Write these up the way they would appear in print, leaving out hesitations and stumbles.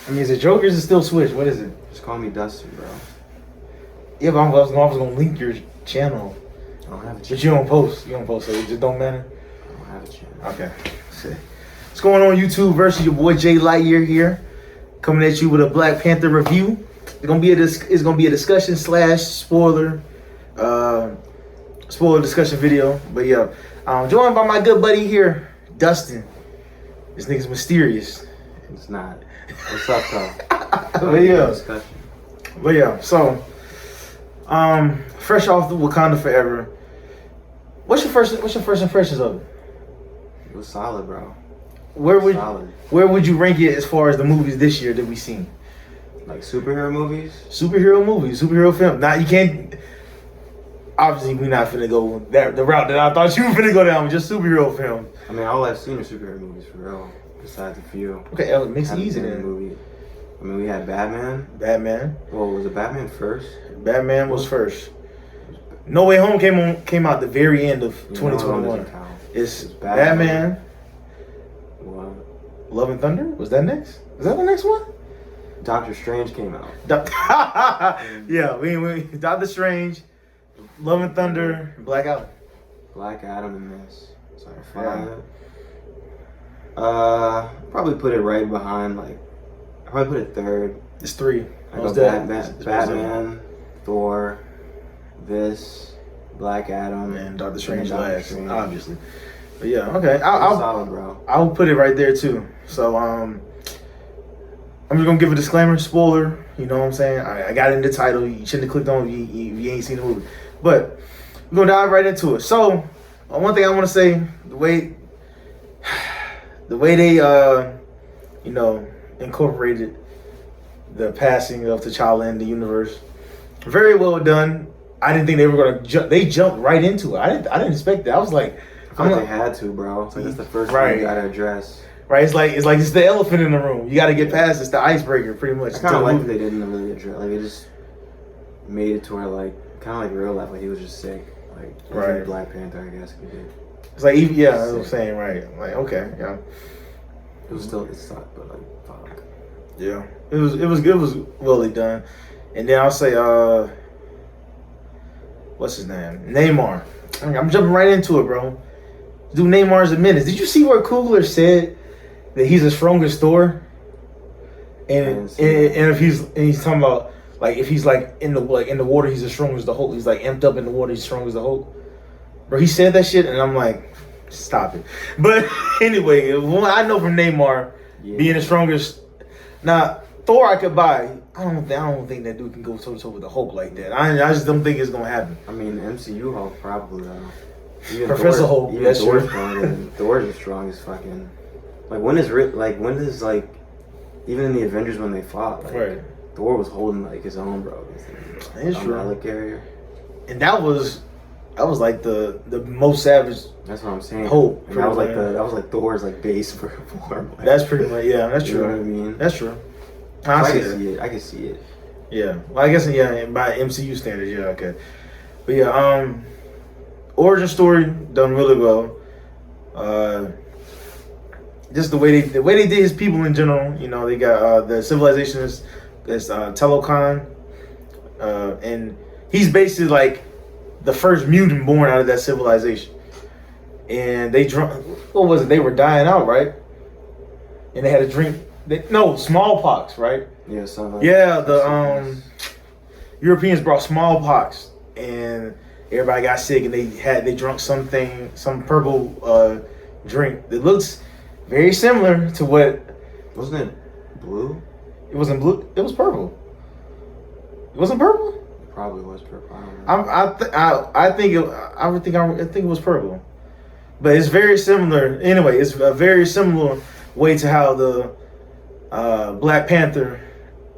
I mean, is it Joker? Is it still Switch? What is it? Just call me Dustin, bro. Yeah, but I was gonna link your channel. I don't have a channel. But you don't post. You don't post, so it just don't matter. I don't have a channel. Okay. What's going on, YouTube? Versus your boy Jay Lightyear here, coming at you with a Black Panther review. It's gonna be a discussion slash spoiler discussion video. But yeah, I'm joined by my good buddy here, Dustin. This nigga's mysterious. It's not. What's up, though? But yeah. So, fresh off the Wakanda Forever. What's your first impressions of it? It was solid, bro. Where would you rank it as far as the movies this year that we seen? Like superhero movies, superhero film. Now you can't. Obviously, we're not finna go the route that I thought you were finna go down with just superhero film. I mean, all I've seen are superhero movies for real. Besides a few. Okay, it makes it easy then. Movie. I mean, we had Batman. Well, was it Batman first? Batman was first. No Way Home came out the very end of 2021. It's Batman. What? Love and Thunder? Was that next? Is that the next one? Doctor Strange came out. Yeah, we Doctor Strange, Love and Thunder, Black Adam. Black Adam and this. Sorry, 5. Probably put it right behind, like, I probably put it third. It's 3. I go Batman, Thor, this, Black Adam, and Doctor Strange last, obviously. But yeah, okay. Solid, bro. I'll put it right there too. So I'm just gonna give a disclaimer, spoiler. You know what I'm saying? I got it in the title. You shouldn't have clicked on it if you ain't seen the movie. But we're gonna dive right into it. So one thing I want to say, the way they incorporated the passing of T'Challa in the universe, very well done. I didn't think they were gonna they jumped right into it. I didn't expect that. I was like, they had to, bro. It's like it's the first thing you gotta address. Right, it's like it's the elephant in the room. You got to get past. It's the icebreaker, pretty much. I kind of like that they didn't really address. Like they just made it to where, like, kind of like real life. Like he was just sick. Like right. Black Panther, I guess. It's like that's what I'm saying. Right, like okay, yeah. It sucked, but like fuck. Yeah, it was well done. And then I'll say, what's his name? Neymar. I'm jumping right into it, bro. Dude, Neymar's a menace. Did you see where Coogler said that he's the strongest Thor? And if he's talking about like if he's like in the water, he's as strong as the Hulk. He's like amped up in the water, he's strong as the Hulk. Bro, he said that shit, and I'm like, stop it. But anyway, I know from Neymar being the strongest. Now Thor, I could buy. I don't think that dude can go toe to toe with the Hulk like that. I just don't think it's gonna happen. I mean, MCU Hulk probably though. Professor Hulk, that's Thor's Thor's the strongest fucking. Like when does even in the Avengers when they fought, like, right. Thor was holding like his own, bro. That's true. Carrier. And that was like the most savage. That's what I'm saying. Hulk. And that was like Thor's like base for form. Like, that's pretty much that's true. You know what I mean? That's true. I can see it. Yeah. Well, I guess by MCU standards, yeah, okay. But yeah, origin story done really well. Just the way they did his people in general. You know, they got the civilization is Telokan, and he's basically like the first mutant born out of that civilization. And they drunk. What was it? They were dying out, right? And they had to drink. Smallpox, right? Yeah, something. Yeah, the Europeans brought smallpox, and everybody got sick, and they drunk some purple drink that looks very similar to what. Wasn't it blue? It wasn't blue. It was purple. It wasn't purple. It probably was purple. I think it was purple, but it's very similar. Anyway, it's a very similar way to how the Black Panther,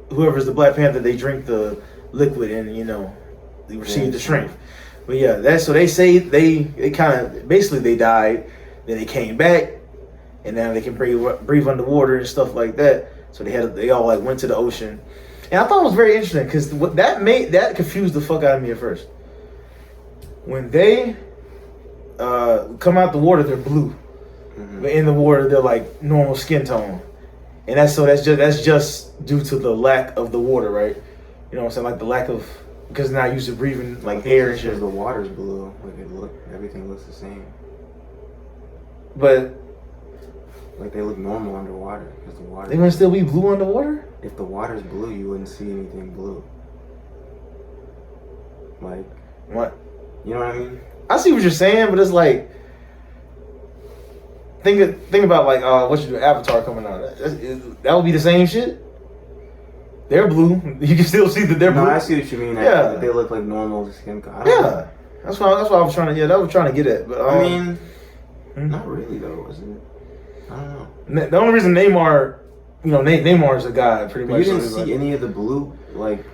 whoever's the Black Panther, they drink the liquid and they receive the strength. But yeah, so they say they kind of basically they died, then they came back, and now they can breathe underwater and stuff like that. So they all like went to the ocean, and I thought it was very interesting because that confused the fuck out of me at first. When they come out the water, they're blue, but in the water they're like normal skin tone. and that's just due to the lack of the water, right? You know what I'm saying? Like the lack of, because they're not used to breathing like air and shit. The water's blue. Like everything looks the same. But like they look normal underwater because the water. They gonna still be blue underwater? If the water's blue, you wouldn't see anything blue. Like what? You know what I mean? I see what you're saying, but it's like think about like what you do, Avatar coming out. That would be the same shit. They're blue. You can still see that they're blue. No, I see what you mean. Yeah, they look like normal skin color. Yeah, that's what I was trying to. Yeah, that was trying to get at. But I mean, not really though, is it? I don't know. The only reason Neymar, Neymar is a guy pretty much. You didn't see any of the blue, like,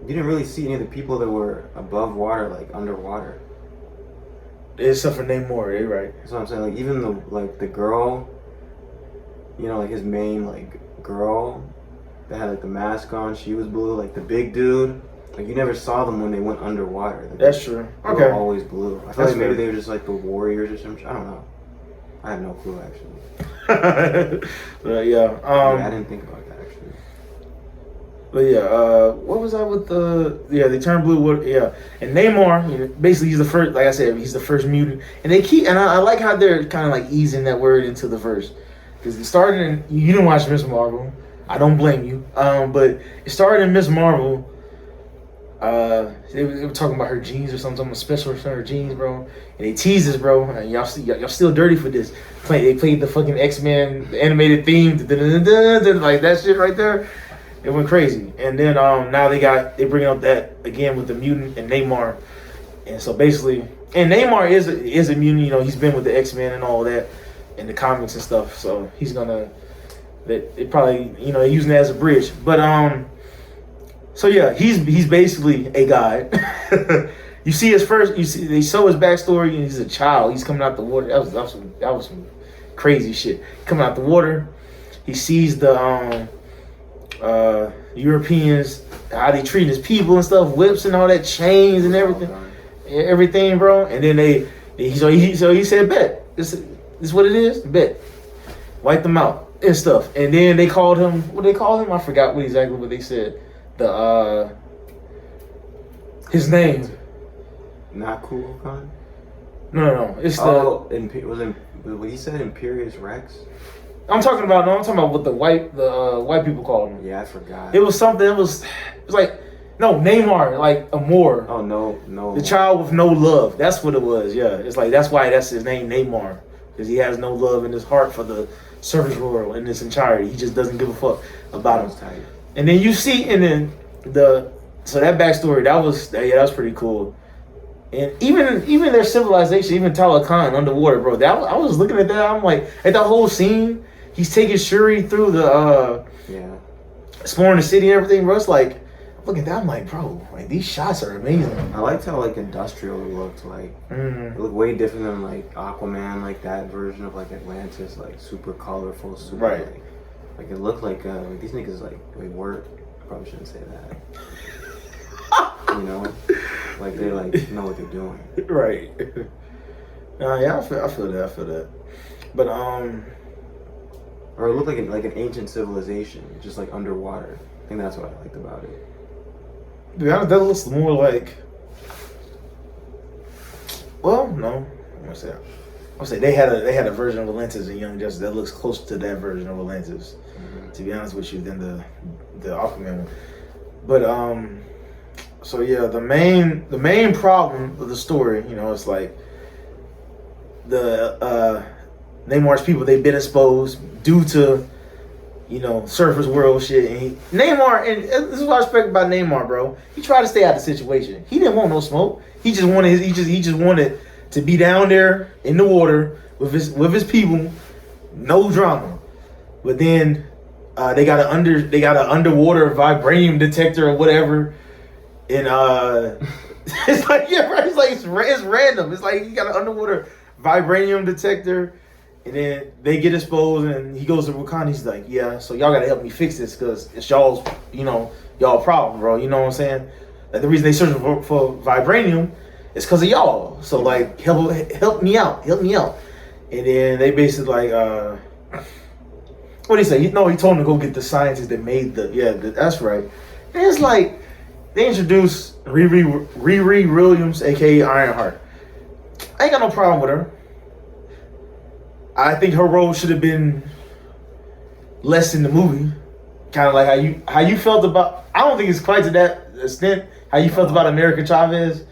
you didn't really see any of the people that were above water, like underwater. Except for Neymar, you're right. That's what I'm saying. Like even the girl, like his main girl that had the mask on, she was blue. Like the big dude, like you never saw them when they went underwater. Like, that's true. They were always blue. I feel like maybe they were just like the warriors or something. I don't know. I have no clue actually. Yeah, I didn't think about that actually. But yeah, what was I with they turned blue. Yeah, and Neymar, basically he's the first. Like I said, he's the first mutant, and I like how they're kind of like easing that word into the verse, because it started in. You didn't watch Miss Marvel. I don't blame you. But it started in Miss Marvel. They were talking about her jeans or something special or her jeans, bro. And they teased us, bro. And y'all still dirty for this. They played the fucking X-Men animated theme, like that shit right there. It went crazy. And then now they bring up that again with the mutant and Neymar. And so basically, and Neymar is a mutant. He's been with the X-Men and all that in the comics and stuff. So he's gonna it probably using it as a bridge. But so yeah, he's basically a guy. You see they show his backstory, and he's a child. He's coming out the water. That was some crazy shit. Coming out the water, he sees the Europeans, how they treat his people and stuff, whips and all that, chains and everything, bro. And then he said, bet this is what it is. Bet, wipe them out and stuff. And then they called him. What they called him? I forgot exactly what they said. His name. Not cool, Khan? No. It's what he said, Imperious Rex? I'm talking about what the white people called him. Yeah, I forgot. It was something. It was like Neymar, like Amor. Oh no. The child with no love. That's what it was. Yeah, it's like that's why that's his name, Neymar, because he has no love in his heart for the service world in its entirety. He just doesn't give a fuck about him. And then you see, and then so that backstory that was pretty cool. And even their civilization, even Talakan underwater, bro. I was looking at that. I'm like, at that whole scene, he's taking Shuri through the exploring the city and everything, bro. It's like, look at that. I'm like, bro, like these shots are amazing. I liked how industrial it looked. Like it looked way different than Aquaman, like that version of Atlantis, super colorful, super right. Like it looked like these niggas they work. I probably shouldn't say that. They know what they're doing. Right. Yeah, I feel that. But or it looked like an ancient civilization, just underwater. I think that's what I liked about it. Yeah, that looks more like. Well, no. I'm gonna say they had a version of Atlantis in Young Justice that looks closer to that version of Atlantis. Mm-hmm. To be honest with you, than the Aquaman one. But so yeah, the main problem with the story, it's like the Neymar's people, they've been exposed due to surface world shit, and Neymar, and this is what I respect about Neymar, bro. He tried to stay out of the situation. He didn't want no smoke. He just wanted to be down there in the water with his people, no drama. But then they got an underwater vibranium detector or whatever. And it's like, yeah, right. It's like it's random. It's like he got an underwater vibranium detector, and then they get exposed, and he goes to Wakanda. He's like, yeah, so y'all gotta help me fix this because it's y'all problem, bro. You know what I'm saying? Like the reason they searching for vibranium is because of y'all. So like, help me out. And then they basically What did he say? He told him to go get the scientist that made that's right. And it's like, they introduced Riri Williams, aka Ironheart. I ain't got no problem with her. I think her role should have been less in the movie. Kind of like how you felt about. I don't think it's quite to that extent. How you felt about America Chavez.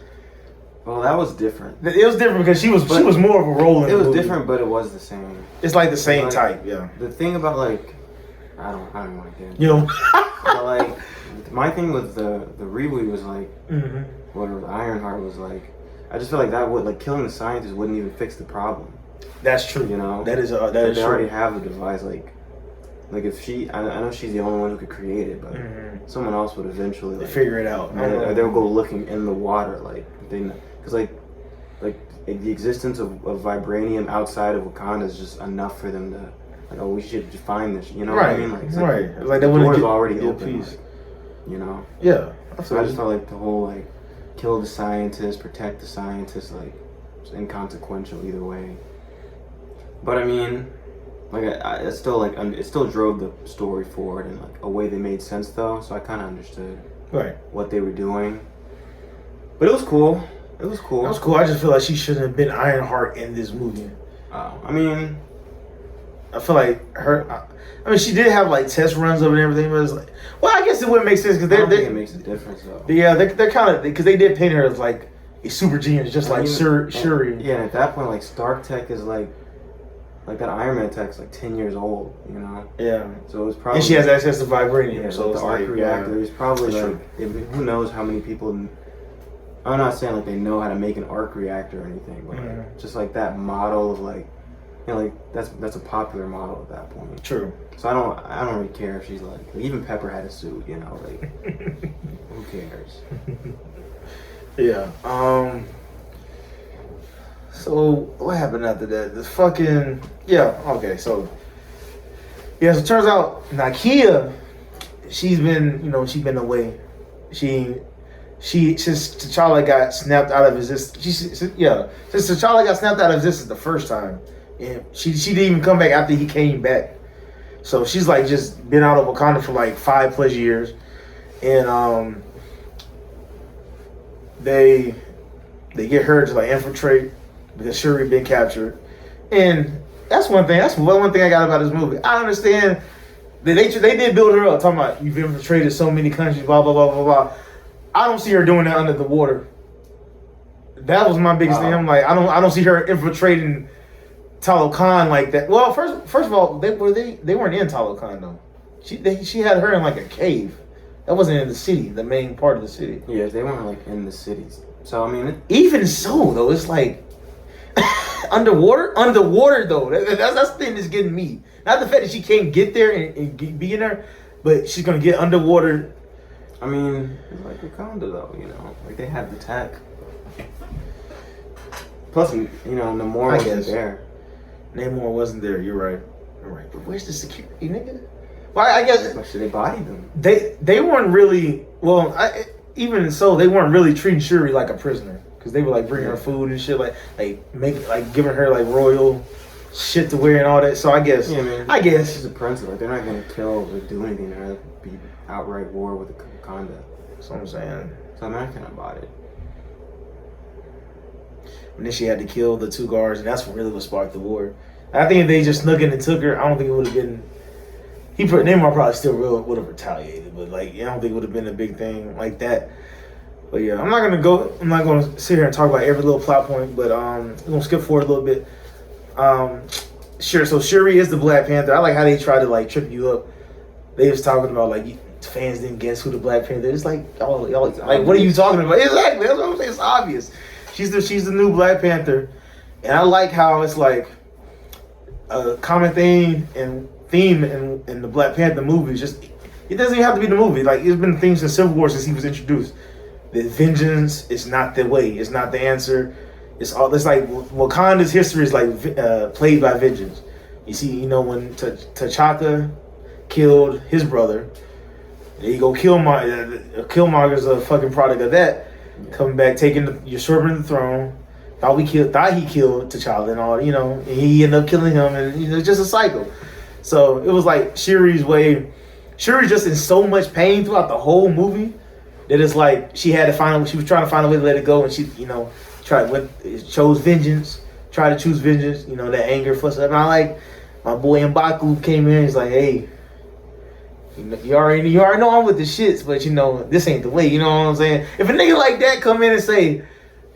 Well, that was different. It was different because she was more of a role in the movie. It was different, but it was the same. It's like the same type, yeah. The thing about like, I don't want to get into you know. But like, my thing with the reboot was like, whatever Ironheart was like. I just feel like that would killing the scientist wouldn't even fix the problem. That's true. You know, that is they true. already have the device. Like if I know she's the only one who could create it, but someone else would eventually figure it out. Or they'll go looking in the water, because like the existence of vibranium outside of Wakanda is just enough for them to we should find this. You know what I mean? Like, Like they the wouldn't door's get already a open. piece. You know? Yeah. So I just felt like the whole kill the scientist, protect the scientist, it's inconsequential either way. But I mean, it still drove the story forward in a way that made sense though. So I kind of understood what they were doing. But it was cool. It was cool. It was cool. I just feel like she shouldn't have been Ironheart in this movie. I mean, I feel like her. I mean, she did have test runs of it and everything, but it's I guess it wouldn't make sense because I don't think it makes a difference though. Yeah, they're kind of because they did paint her as a super genius, just Shuri. Yeah, at that point, Stark Tech is like that Iron Man tech's 10 years old, you know. Yeah. So it was probably. And she has access to vibranium, yeah, so it's the arc reactor. It's probably who knows how many people. I'm not saying they know how to make an arc reactor or anything, but just that model of that's a popular model at that point. True. So I don't really care if she's even Pepper had a suit, you know, who cares? Yeah. So what happened after that? This fucking okay. So it turns out Nakia, she's been away. Since T'Challa got snapped out of existence. Since T'Challa got snapped out of existence the first time, and she didn't even come back after he came back. So she's just been out of Wakanda for 5+ years, and they get her to infiltrate because Shuri been captured, and that's one thing. That's one thing I got about this movie. I understand that they did build her up, talking about you've infiltrated so many countries, blah blah blah blah blah. I don't see her doing that under the water. That was my biggest thing. I'm I don't see her infiltrating Talokan like that. Well, first of all, they weren't in Talokan though. She had her in a cave. That wasn't in the city, the main part of the city. Yeah, they weren't in the cities. So I mean, even so though, it's underwater though. That's the thing that's getting me. Not the fact that she can't get there and be in there, but she's gonna get underwater. I mean, it's Wakanda though, you know, they had the tech. Plus, Namor wasn't there. Namor wasn't there. You're right. But where's the security, nigga? Well, I guess. Why should they body them? They weren't really. Well, even so, they weren't really treating Shuri like a prisoner because they were bringing her food and shit, giving her royal shit to wear and all that. So I guess. Yeah, man. I guess she's a princess. They're not gonna kill or do anything. They're gonna be outright war with the Wakanda. That's what I'm saying. So I'm not kind of bought it. And then she had to kill the 2 guards, and that's really what sparked the war. I think if they just snuck in and took her, I don't think it would have been. Namor probably still would have retaliated, but I don't think it would have been a big thing like that. But yeah, I'm not gonna sit here and talk about every little plot point, but we're gonna skip forward a little bit. Sure. So Shuri is the Black Panther. I like how they try to trip you up. They was talking about fans didn't guess who the Black Panther is. Y'all, what are you talking about? Exactly. That's what I'm saying. It's obvious. She's the new Black Panther, and I like how it's a common theme in the Black Panther movies. Just it doesn't even have to be the movie. It's been themes in Civil War since he was introduced. The vengeance is not the way. It's not the answer. It's Wakanda's history is played by vengeance. You see, when T'Chaka killed his brother, there you go. Killmonger's a fucking product of that. Coming back, usurping the throne. Thought he killed T'Challa and all, and he ended up killing him, and it's just a cycle. So it was like Shuri's way. Shuri's just in so much pain throughout the whole movie that it's like she had to find. She was trying to find a way to let it go, and she, chose vengeance. Tried to choose vengeance. That anger, fuss. And I like my boy M'Baku came in. He's like, hey, you already know I'm with the shits, but this ain't the way. You know what I'm saying? If a nigga like that come in and say,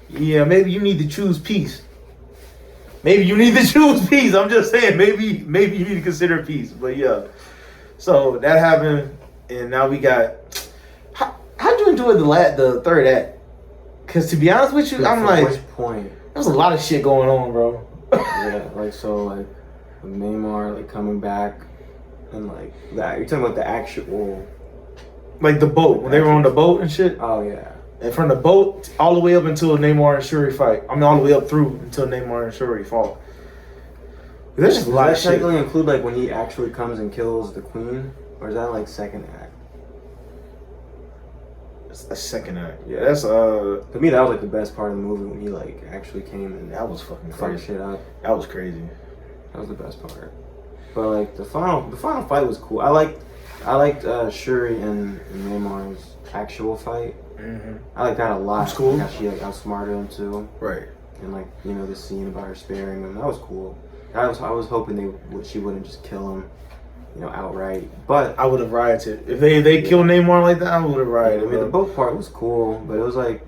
yeah, maybe you need to choose peace. Maybe you need to choose peace. I'm just saying, maybe you need to consider peace. But yeah, so that happened, and now we got. How'd you enjoy the third act? Because to be honest with you, I'm like, which point? There's a lot of shit going on, bro. Yeah, with Neymar coming back, and that. You're talking about the actual. Like the boat when they were on the boat and shit. Oh yeah. And from the boat all the way up until Neymar and Shuri fight. I mean, all the way up through until Neymar and Shuri fought. There's just a lot of shit. Does that technically include when he actually comes and kills the queen, or is that second act? It's a second act. Yeah, that's To me, that was the best part of the movie when he actually came and that was fucking crazy. Shit up. That was crazy. That was the best part. But the final fight was cool. I liked Shuri and Neymar's actual fight. Mm-hmm. I like that a lot. It's cool. How she outsmarted him too. Right. And the scene about her sparing him, that was cool. I was hoping she wouldn't just kill him, outright. But I would have rioted if they killed Neymar like that. I would have rioted. I mean, the boat part was cool, but it was it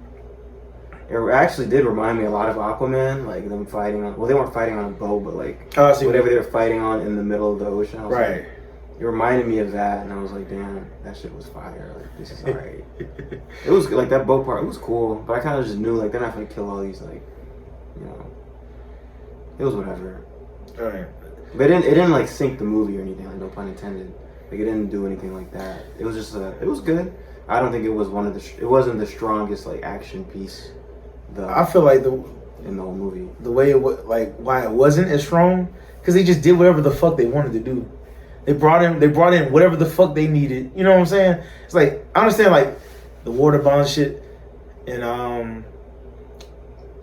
actually did remind me a lot of Aquaman, them fighting on. Well, they weren't fighting on a boat, but whatever they were fighting on in the middle of the ocean. Right. It reminded me of that, and I was like, damn, that shit was fire. This is alright. It was that boat part. It was cool, but I kind of just knew they're not gonna kill all these it was whatever. Alright. But it didn't sink the movie or anything. No pun intended. It didn't do anything like that. It was just it was good. I don't think it was it wasn't the strongest action piece. I feel like in the whole movie, the way it was why it wasn't as strong because they just did whatever the fuck they wanted to do. They brought in whatever the fuck they needed. You know what I'm saying? It's I understand the water bond shit and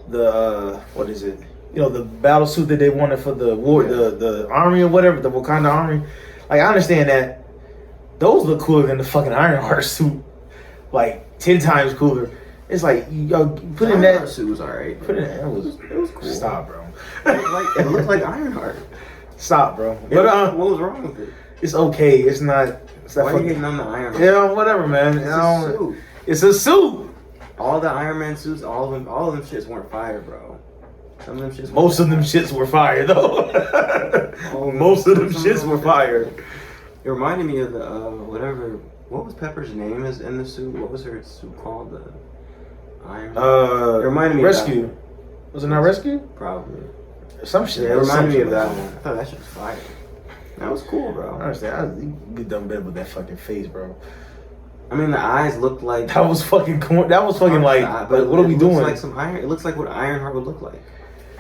the what is it? The battle suit that they wanted for the war, the army or whatever, the Wakanda army. I understand that. Those look cooler than the fucking Ironheart suit. 10 times cooler. It's yo, put in that. Ironheart suit was alright. Put in it was cool. Stop, bro. It looked like Ironheart. Stop, bro. But what was wrong with it? It's okay. It's not. Why are you getting on the Ironheart? Yeah, whatever, man. It's a suit. It's a suit. All the Iron Man suits, all of them shits weren't fire, bro. Some of them shits. Most of them shits were fire, though. Most of them shits were fire. It reminded me of the whatever. What was Pepper's name is in the suit? What was her suit called? The Iron. It reminded me. Rescue. Of that. Was it not Rescue? Probably. Some shit. Yeah, it reminded me of that one. I thought that shit was fire. That was cool, bro. I understand. You get done better with that fucking face, bro. I mean, the eyes looked like that was fucking corn. That was fucking but what are we doing? It looks like what Ironheart would look like.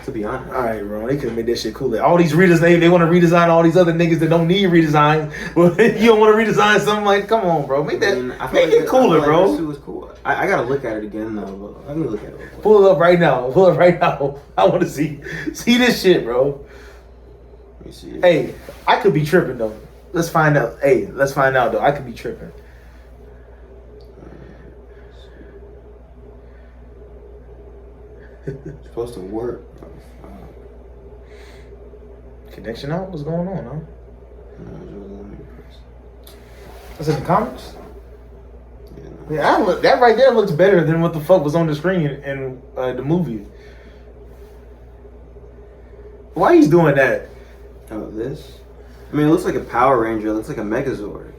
To be honest. All right, bro. They could have made that shit cooler. All these readers, they want to redesign all these other niggas that don't need redesigns. But you don't want to redesign something come on, bro. Make it cooler, bro. This suit was cool. I gotta look at it again though. But let me look at it. Pull it up right now. I want to see this shit, bro. Let me see it. Hey, I could be tripping though. Let's find out. Hey, let's find out though. I could be tripping. It's supposed to work. Connection out? What's going on, huh? That's in the comics? Yeah, that right there looks better than what the fuck was on the screen in the movie. Why he's doing that? Oh, this? I mean, it looks like a Power Ranger. It looks like a Megazord.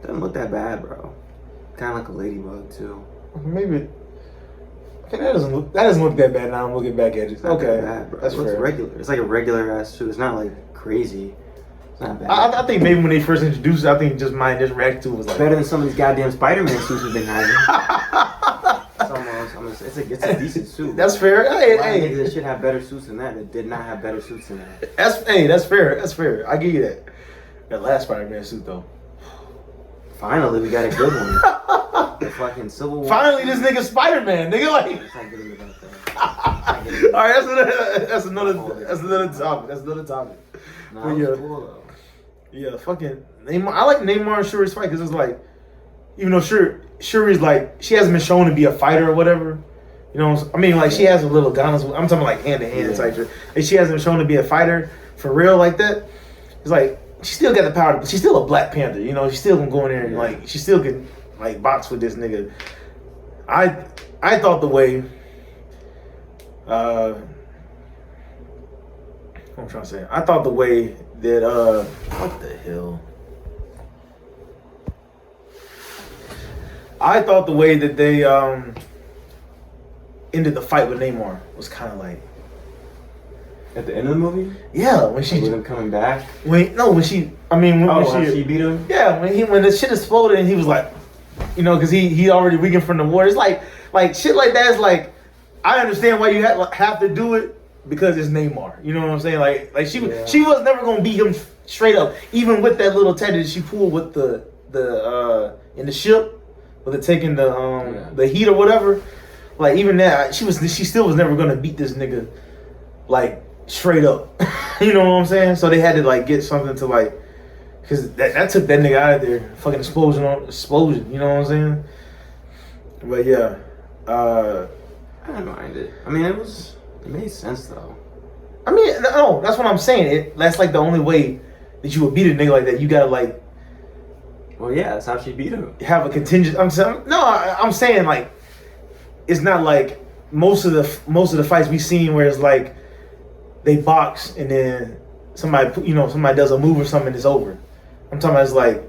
Doesn't look that bad, bro. Kind of like a ladybug, too. Maybe... Okay, that doesn't look that bad now. I'm looking back at it. It's not that bad, bro. It looks regular. It's like a regular ass suit. It's not crazy. It's not bad. I think maybe when they first introduced it, I think just my initial reaction to it was better than some of these goddamn Spider-Man suits we've been having. It's a decent suit. That's fair. Hey, niggas should have better suits than that. That did not have better suits than that. That's fair. That's fair. I give you that. That last Spider-Man suit though. Finally, we got a good one. The fucking Civil War. Finally, this nigga Spider-Man, nigga. All right, that's another topic. That's another topic. Nah, yeah. Cool, though. Yeah, fucking Neymar. I like Neymar and Shuri's fight because it's like, even though Shuri's like, she hasn't been shown to be a fighter or whatever. You know, I mean, like she has a little guns. I'm talking like hand to hand type shit. And she hasn't been shown to be a fighter for real like that. It's like she still got the power. But she's still a Black Panther. You know, she still can go in there and like she still can like box with this nigga. I thought the way. What I'm trying to say. I thought the way that what the hell? I thought the way that they ended the fight with Neymar was kind of like at the end of the movie. Yeah, when she with him coming back. When she beat him. Yeah, when the shit exploded and he was like, you know, because he already weakened from the war. It's like shit like that is like, I understand why you have to do it because it's Neymar. You know what I'm saying? Like she was never gonna beat him straight up, even with that little tactic that she pulled with the in the ship, with it taking the heat or whatever. Like even that, she still was never gonna beat this nigga like straight up. You know what I'm saying? So they had to like get something to like, because that took that nigga out of there. Fucking explosion. You know what I'm saying? But yeah, I didn't mind it. I mean, it made sense though. I mean, no, that's what I'm saying. That's like the only way that you would beat a nigga like that. You gotta like. Well, yeah, that's how she beat him. Have a contingent. I'm saying like, it's not like most of the fights we've seen where it's like they box and then somebody does a move or something and it's over. I'm talking about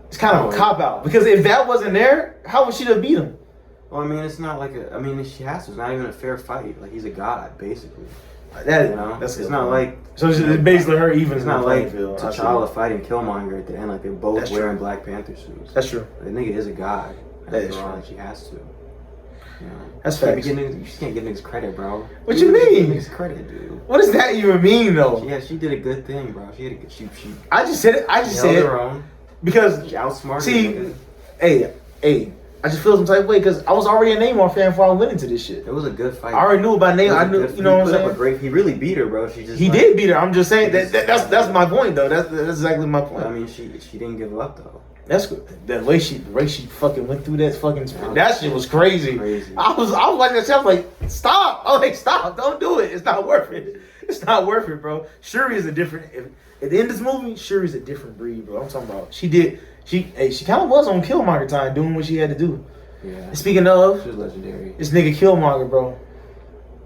it's kind of a cop out, because if that wasn't there, how would she have beat him? Well, I mean, it's not like she has to. It's not even a fair fight. Like he's a god, basically. That's it's not like so. It's basically her even. It's not like T'Challa fighting Killmonger at the end. Like they're both wearing Black Panther suits. That's true. The nigga is a god. That is true. Like she has to. You know, that's facts. You just can't give niggas credit, bro. What you mean? Give niggas credit, dude. What does that even mean, though? Yeah, she did a good thing, bro. She I just said it. her own. Because she outsmarted. See, hey. I just feel some type of way because I was already a Neymar fan before I went into this shit. It was a good fight. I already knew about Neymar. I knew, you know what I'm saying? He really beat her, bro. He did beat her. I'm just saying that's my point, though. That's exactly my point. I mean, she didn't give up though. That's good. The way she fucking went through that fucking that shit was crazy. I was like that shit. I was like, stop! I was like, stop! Don't do it. It's not worth it. It's not worth it, bro. Shuri is a different. At the end of this movie, Shuri's a different breed, bro. I'm talking about. She kind of was on Killmonger time, doing what she had to do. Yeah. And speaking of, she was legendary. This nigga Killmonger, bro.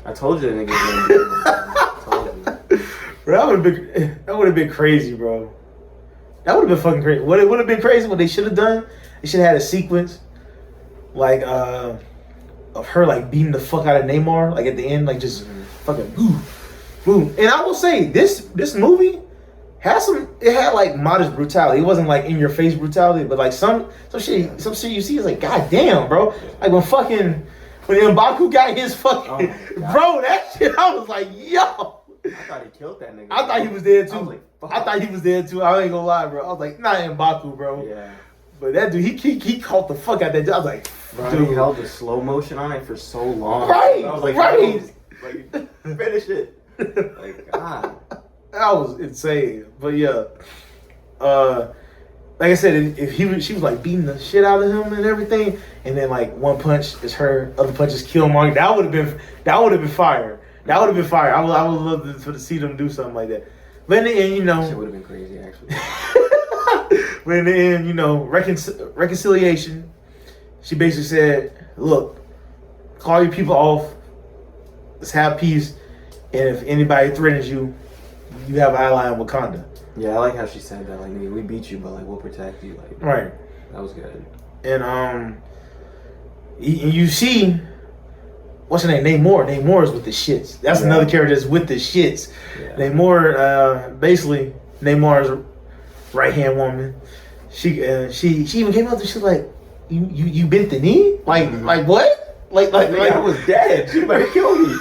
I told you that nigga. I told you. Bro, that would have been crazy, bro. That would have been fucking crazy. What it would have been crazy, what they should have done, they should have had a sequence like of her like beating the fuck out of Neymar, like at the end, like just fucking boom, boom. And I will say this movie had like modest brutality. It wasn't like in your face brutality, but like some shit you see is like, god damn, bro. Like when M'Baku got his fucking bro, that shit, I was like, yo. I thought he killed that nigga. I thought he was dead too. I was like, fuck. I thought he was dead too. I ain't gonna lie, bro. I was like, not M'Baku, bro. Yeah. But that dude, he caught the fuck out that dude. I was like, bro, dude. He held the slow motion on it for so long. Right. I was like, right. Like, finish it. Like, God. That was insane. But yeah. Like I said, she was like beating the shit out of him and everything, and then like one punch is her, other punch is Killmonger. That would have been fire. That would have been fire. I would love to see them do something like that. But in the end, you know, shit would have been crazy actually. But in the end, you know, reconciliation. She basically said, "Look, call your people off. Let's have peace. And if anybody threatens you, you have an ally in Wakanda." Yeah, I like how she said that. Like, nigga, we beat you, but like we'll protect you. Like, right. That was good. And you see, what's her name? Namor is with the shits. That's another character that's with the shits. Yeah. Namor, basically, Namor's right hand woman. She even came up to she was like, you bent the knee? Like what? Like I was dead. She better kill me.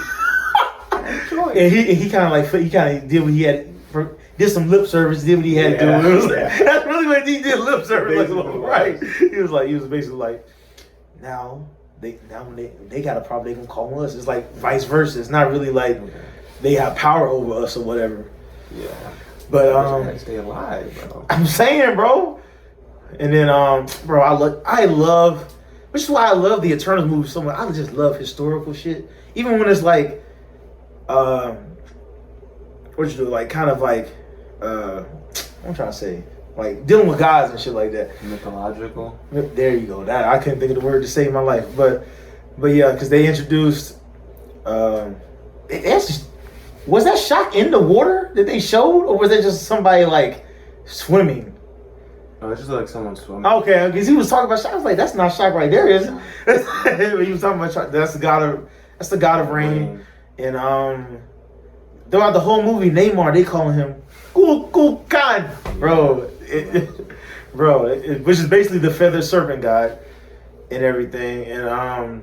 And he kind of did what he had. Did some lip service, did what he had to do. That's really what he did, lip service. Right. He was basically like, now when they got a problem, they can call us. It's like vice versa. It's not really like they have power over us or whatever. Yeah. But Gotta stay alive, bro. I'm saying, bro. And then bro, I love, which is why I love the Eternals movie so much. I just love historical shit, even when it's like, what you do, like kind of like, I'm trying to say, like dealing with gods and shit like that. Mythological. There you go. That I couldn't think of the word to save my life, but yeah, because they introduced, was that shot in the water that they showed, or was that just somebody like swimming? Oh, it's just like someone swimming. Okay, because he was talking about Shaq. I was like, that's not Shaq right there, is it? He was talking about Shaq. That's the god of rain. And throughout the whole movie, Neymar, they calling him Kukulkan, bro. Which is basically the feather serpent god and everything. And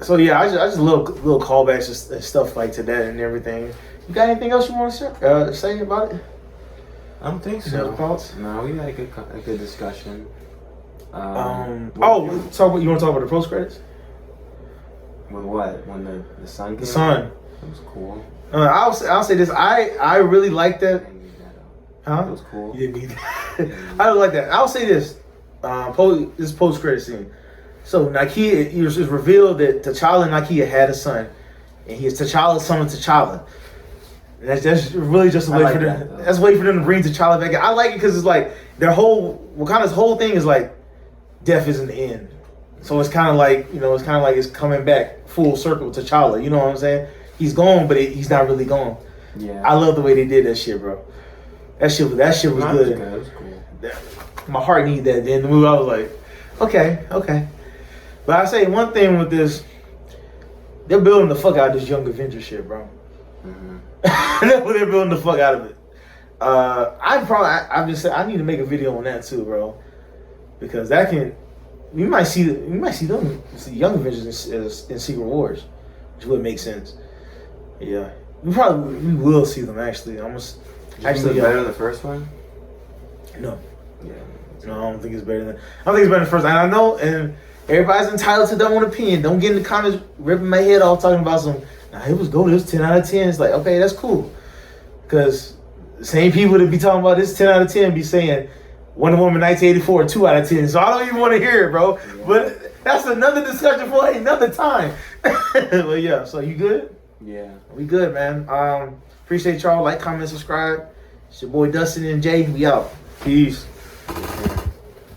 so yeah, I just love little callbacks and stuff like to that and everything. You got anything else you want to say about it? I don't think so. Thoughts? No, we had a good discussion. You want to talk about the post credits? With what? When the sun came The sun. out? It was cool. I'll say this. I really like that. Huh? It was cool. You didn't need that. I really like that. I'll say this. This post credit scene. So Nakia, it was revealed that T'Challa and Nakia had a son, and he is T'Challa's son of T'Challa. And that's really just a way for them. That's a way for them to bring T'Challa back. I like it because it's like Wakanda's whole thing is like death isn't the end. So it's kind of like it's coming back full circle to T'Challa. You know what I'm saying? He's gone, but he's not really gone. Yeah. I love the way they did that shit, bro. That shit was good. That was cool. My heart needed that. Then the movie, I was like, okay. But I say one thing with this, they're building the fuck out of this Young Avenger shit, bro. Mm-hmm. They're building the fuck out of it. I need to make a video on that too, bro, because you might see Young Avengers in Secret Wars, which would make sense. Yeah, we will see them actually. Almost. Actually, better than the first one? No. Yeah. No, I don't think it's better than. I don't think it's better than the first. And I know, and everybody's entitled to their own opinion. Don't get in the comments ripping my head off talking about some. Nah, it was good. It was 10 out of 10. It's like, okay, that's cool. Because the same people that be talking about this 10 out of 10 be saying Wonder Woman 1984 2 out of 10. So I don't even want to hear it, bro. Yeah. But that's another discussion for another time. But yeah, so you good? Yeah. We good, man. Appreciate y'all. Like, comment, subscribe. It's your boy Dustin and Jay. We out. Peace.